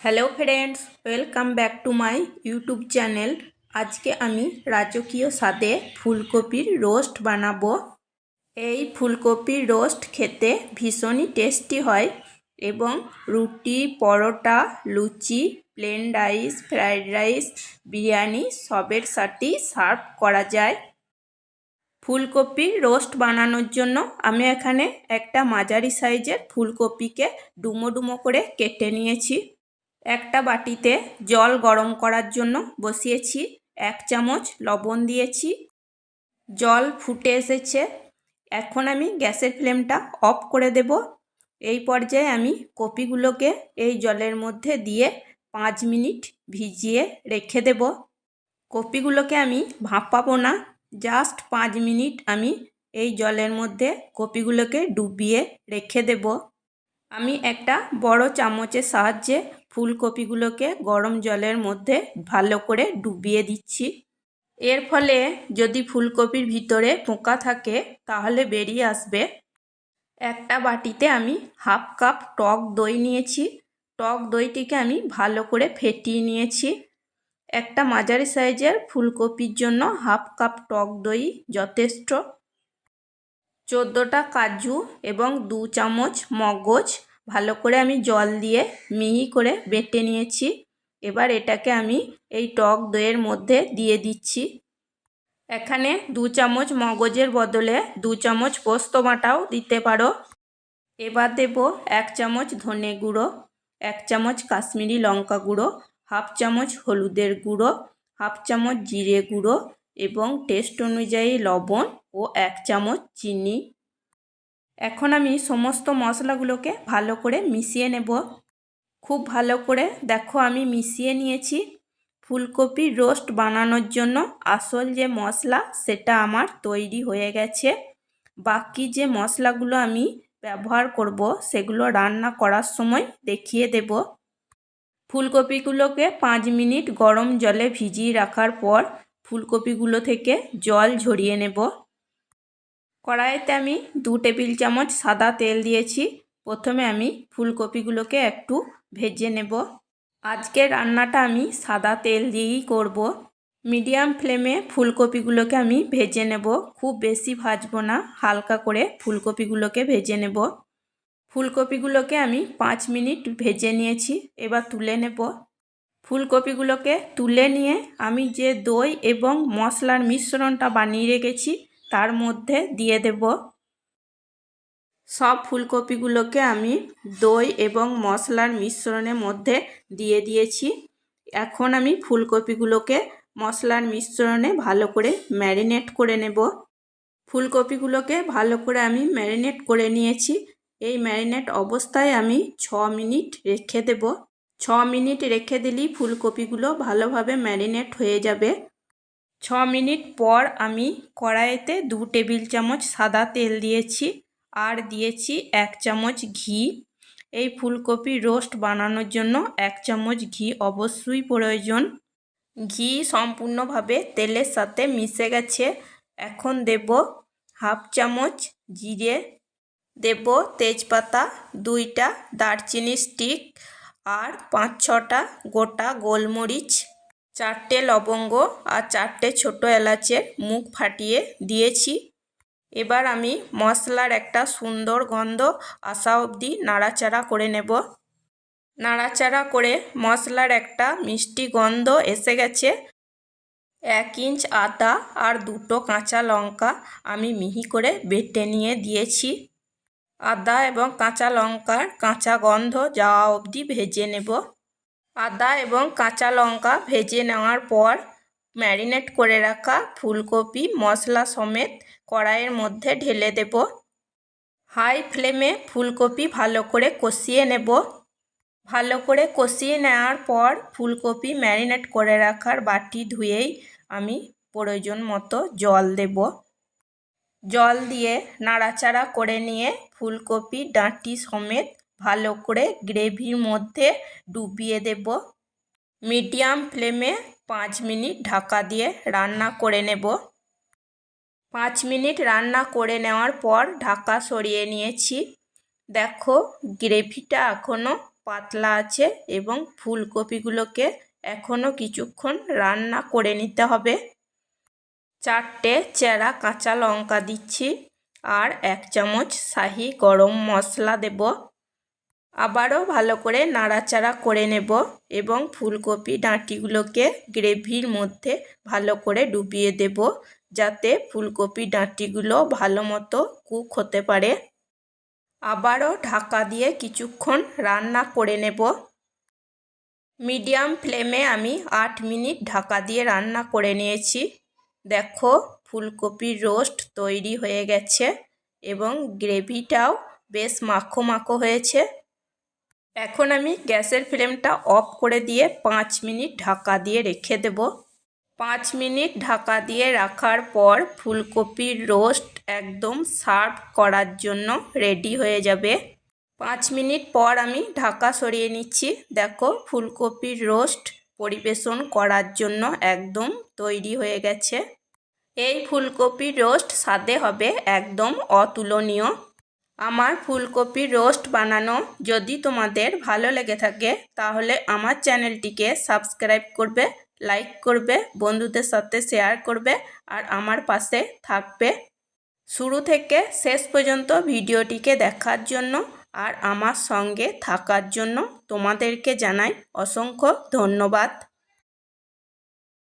Hello friends, welcome back to my YouTube channel. আজকে আমি রাজকীয় স্বাদে ফুলকপির রোস্ট বানাবো। এই ফুলকপির রোস্ট খেতে ভীষণই টেস্টি হয় এবং রুটি, পরোটা, লুচি, plain rice, fried rice, biryani সবের সাথেই সার্ভ করা যায়। ফুলকপির রোস্ট বানানোর জন্য আমি এখানে একটা মাঝারি সাইজের ফুলকপিকে ডুমো ডুমো করে কেটে নিয়েছি। একটা বাটিতে জল গরম করার জন্য বসিয়েছি। 1 চামচ লবণ দিয়েছি। জল ফুটে এসেছে। এখন আমি গ্যাসের ফ্লেমটা অফ করে দেব। এই পর্যায়ে আমি কপিগুলোকে এই জলের মধ্যে দিয়ে 5 মিনিট ভিজিয়ে রেখে দেব। কপিগুলোকে আমি ভাপাবো না, জাস্ট 5 মিনিট আমি এই জলের মধ্যে কপিগুলোকে ডুবিয়ে রেখে দেব। আমি একটা বড় চামচের সাহায্যে ফুলকপিগুলোকে গরম জলের মধ্যে ভালো করে ডুবিয়ে দিচ্ছি। এর ফলে যদি ফুলকপির ভিতরে পোকা থাকে তাহলে বেরিয়ে আসবে। একটা বাটিতে আমি 1/2 কাপ টক দই নিয়েছি। টক দইটিকে আমি ভালো করে ফেটিয়ে নিয়েছি। একটা মাঝারি সাইজের ফুলকপির জন্য 1/2 কাপ টক দই যথেষ্ট। 14টা কাজু এবং 2 চামচ মগজ ভালো করে আমি জল দিয়ে মিহি করে বেটে নিয়েছি। এবার এটাকে আমি এই টক দইয়ের মধ্যে দিয়ে দিচ্ছি। এখানে 2 চামচ মগজের বদলে 2 চামচ পোস্ত বাটাও দিতে পারো। এবার দেব 1 চামচ ধনে গুঁড়ো, 1 চামচ কাশ্মীরি লঙ্কা গুঁড়ো, 1/2 চামচ হলুদের গুঁড়ো, 1/2 চামচ জিরে গুঁড়ো এবং টেস্ট অনুযায়ী লবণ ও 1 চামচ চিনি। এখন আমি সমস্ত মশলাগুলোকে ভালো করে মিশিয়ে নেব। খুব ভালো করে দেখো আমি মিশিয়ে নিয়েছি। ফুলকপির রোস্ট বানানোর জন্য আসল যে মশলা সেটা আমার তৈরি হয়ে গেছে। বাকি যে মশলাগুলো আমি ব্যবহার করব সেগুলো রান্না করার সময় দেখিয়ে দেব। ফুলকপিগুলোকে 5 মিনিট গরম জলে ভিজিয়ে রাখার পর ফুলকপিগুলো থেকে জল ঝরিয়ে নেব। কড়াইতে আমি 2 টেবিল চামচ সাদা তেল দিয়েছি। প্রথমে আমি ফুলকপিগুলোকে একটু ভেজে নেব। আজকের রান্নাটা আমি সাদা তেল দিয়েই করব। মিডিয়াম ফ্লেমে ফুলকপিগুলোকে আমি ভেজে নেব। খুব বেশি ভাজবো না, হালকা করে ফুলকপিগুলোকে ভেজে নেব। ফুলকপিগুলোকে আমি 5 মিনিট ভেজে নিয়েছি। এবার তুলে নেব। ফুলকপিগুলোকে তুলে নিয়ে আমি যে দই এবং মশলার মিশ্রণটা বানিয়ে রেখেছি তার মধ্যে দিয়ে দেব। সব ফুলকপিগুলোকে আমি দই এবং মশলার মিশ্রণের মধ্যে দিয়ে দিয়েছি। এখন আমি ফুলকপিগুলোকে মশলার মিশ্রণে ভালো করে ম্যারিনেট করে নেব। ফুলকপিগুলোকে ভালো করে আমি ম্যারিনেট করে নিয়েছি। এই ম্যারিনেট অবস্থায় আমি 6 মিনিট রেখে দেব। 6 মিনিট রেখে দিলেই ফুলকপিগুলো ভালোভাবে ম্যারিনেট হয়ে যাবে। 6 মিনিট পর আমি কড়াইতে 2 টেবিল চামচ সাদা তেল দিয়েছি আর দিয়েছি 1 চামচ ঘি। এই ফুলকপি রোস্ট বানানোর জন্য 1 চামচ ঘি অবশ্যই প্রয়োজন। ঘি সম্পূর্ণভাবে তেলের সাথে মিশে গেছে। এখন দেব 1/2 চামচ জিরে, দেব তেজপাতা, 2টা দারচিনি স্টিক আর 5-6টা গোটা গোলমরিচ, 4টে লবঙ্গ আর 4টে ছোটো এলাচের মুখ ফাটিয়ে দিয়েছি। এবার আমি মশলার একটা সুন্দর গন্ধ আসা অবধি নাড়াচাড়া করে নেব। নাড়াচাড়া করে মশলার একটা মিষ্টি গন্ধ এসে গেছে। 1 ইঞ্চ আদা আর 2টো কাঁচা লঙ্কা আমি মিহি করে বেটে নিয়ে দিয়েছি। আদা এবং কাঁচা লঙ্কার কাঁচা গন্ধ যাওয়া অবধি ভেজে নেব। আদা এবং কাঁচা লঙ্কা ভেজে নেওয়ার পর ম্যারিনেট করে রাখা ফুলকপি মশলা সমেত কড়াইয়ের মধ্যে ঢেলে দেব। হাই ফ্লেমে ফুলকপি ভালো করে কষিয়ে নেব। ভালো করে কষিয়ে নেওয়ার পর ফুলকপি ম্যারিনেট করে রাখার বাটি ধুয়েই আমি প্রয়োজন মতো জল দেব। জল দিয়ে নাড়াচাড়া করে নিয়ে ফুলকপি ডাঁটি সমেত ভালো করে গ্রেভির মধ্যে ডুবিয়ে দেব। মিডিয়াম ফ্লেমে 5 মিনিট ঢাকা দিয়ে রান্না করে নেব। 5 মিনিট রান্না করে নেওয়ার পর ঢাকা সরিয়ে নিয়েছি। দেখো গ্রেভিটা এখনও পাতলা আছে এবং ফুলকপিগুলোকে এখনও কিছুক্ষণ রান্না করে নিতে হবে। 4টে চেরা কাঁচা লঙ্কা দিচ্ছি আর 1 চামচ শাহি গরম মশলা দেব। আবারও ভালো করে নাড়াচাড়া করে নেব এবং ফুলকপি ডাঁটিগুলোকে গ্রেভির মধ্যে ভালো করে ডুবিয়ে দেব, যাতে ফুলকপি ডাঁটিগুলো ভালো মতো কুক হতে পারে। আবারও ঢাকা দিয়ে কিছুক্ষণ রান্না করে নেব। মিডিয়াম ফ্লেমে আমি 8 মিনিট ঢাকা দিয়ে রান্না করে নিয়েছি। দেখো ফুলকপির রোস্ট তৈরি হয়ে গেছে এবং গ্রেভিটাও বেশ মাখো মাখো হয়েছে। এখন আমি গ্যাসের ফ্লেমটা অফ করে দিয়ে 5 মিনিট ঢাকা দিয়ে রেখে দেব। 5 মিনিট ঢাকা দিয়ে রাখার পর ফুলকপির রোস্ট একদম সার্ভ করার জন্য রেডি হয়ে যাবে। 5 মিনিট পর আমি ঢাকা সরিয়ে নিচ্ছি। দেখো ফুলকপির রোস্ট পরিবেশন করার জন্য একদম তৈরি হয়ে গেছে। এই ফুলকপির রোস্ট স্বাদে হবে একদম অতুলনীয়। আমার ফুলকপির রোস্ট বানানো যদি তোমাদের ভালো লেগে থাকে তাহলে আমার চ্যানেলটিকে সাবস্ক্রাইব করবে, লাইক করবে, বন্ধুদের সাথে শেয়ার করবে আর আমার পাশে থাকবে। শুরু থেকে শেষ পর্যন্ত ভিডিওটিকে দেখার জন্য আর আমার সঙ্গে থাকার জন্য তোমাদেরকে জানাই অসংখ্য ধন্যবাদ।